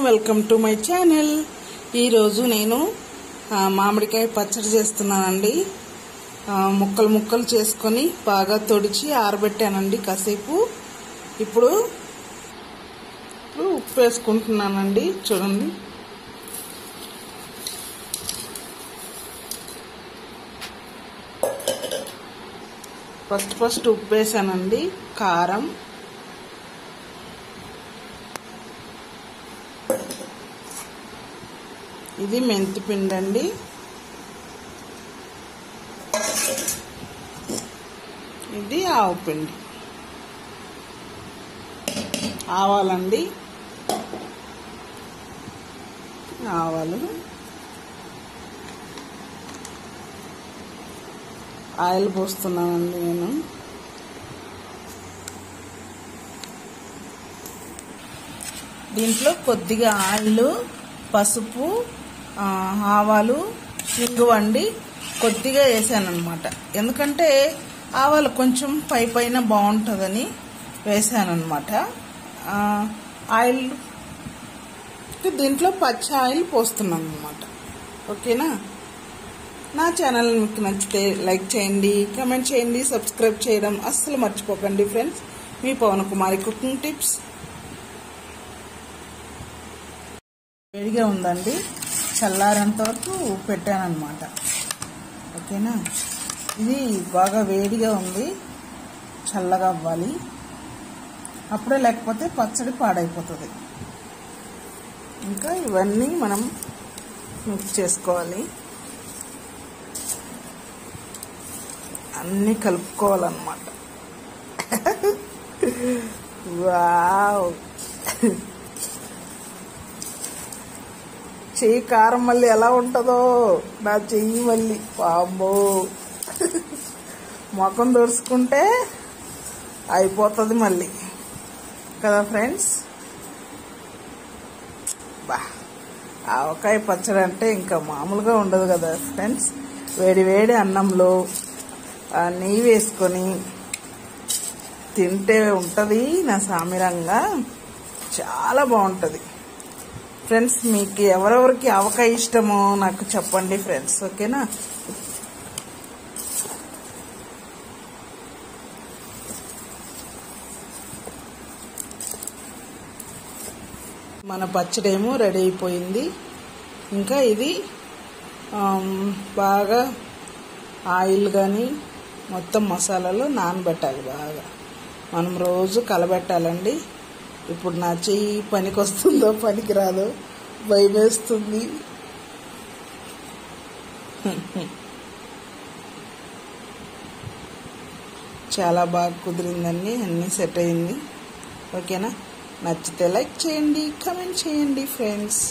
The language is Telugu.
Welcome to my channel. ఈరోజు నేను మామిడికాయ పచ్చడి చేస్తున్నానండి. ముక్కలు ముక్కలు చేసుకొని బాగా తొడిచి ఆరబెట్టానండి కాసేపు. ఇప్పుడు ఉప్పు వేసుకుంటున్నానండి. చూడండి, ఫస్ట్ ఉప్పు వేసానండి. కారం, ఇది మెంతి పిండి అండి, ఇది ఆవు పిండి, ఆవాలండి, ఆవాలు, ఆయిల్ పోస్తున్నానండి నేను. దీంట్లో కొద్దిగా ఆయిల్, పసుపు, ఆవాలు, ఇంగువ అండి కొద్దిగా వేసానమాట. ఎందుకంటే ఆవాలు కొంచెం పైన బాగుంటుందని వేసానమాట. ఆయిల్ దీంట్లో పచ్చి ఆయిల్ పోస్తున్నాను అనమాట. ఓకేనా? నా ఛానల్ మీకు నచ్చితే లైక్ చేయండి, కామెంట్ చేయండి, సబ్స్క్రైబ్ చేయడం అస్సలు మర్చిపోకండి ఫ్రెండ్స్. మీ పవన్ కుమారి కుకింగ్ టిప్స్. వేడిగా ఉందండి, చల్లారేంత వరకు పెట్టానమాట. ఓకేనా? ఇది బాగా వేడిగా ఉంది, చల్లగా అవ్వాలి. అప్పుడే లేకపోతే పచ్చడి పాడైపోతుంది. ఇంకా ఇవన్నీ మనం మిక్స్ చేసుకోవాలి, అన్నీ కలుపుకోవాలన్నమాట. వావ్! చెయ్యి కారం మళ్ళీ ఎలా ఉంటుందో నా చెయ్యి మళ్ళీ పాంబో ముఖం దొరుచుకుంటే అయిపోతుంది మళ్ళీ కదా ఫ్రెండ్స్. ఆవకాయ పచ్చడి అంటే ఇంకా మామూలుగా ఉండదు కదా ఫ్రెండ్స్. వేడి వేడి అన్నంలో నెయ్యి వేసుకొని తింటే ఉంటుంది నా సామిరంగా, చాలా బాగుంటుంది ఫ్రెండ్స్. మీకు ఎవరెవరికి ఆవకాయ ఇష్టమో నాకు చెప్పండి ఫ్రెండ్స్. ఓకేనా? మన పచ్చడి ఏమో రెడీ అయిపోయింది. ఇంకా ఇది బాగా ఆయిల్ కానీ మొత్తం మసాలాలు నానబెట్టాలి బాగా. మనం రోజు కలబెట్టాలండి. ఇప్పుడు నా చెయ్యి పనికి వస్తుందో పనికి రాదో భయం వేస్తుంది. చాలా బాగా కుదిరిందండి, అన్నీ సెట్ అయింది. ఓకేనా? నచ్చితే లైక్ చేయండి, కామెంట్ చేయండి ఫ్రెండ్స్.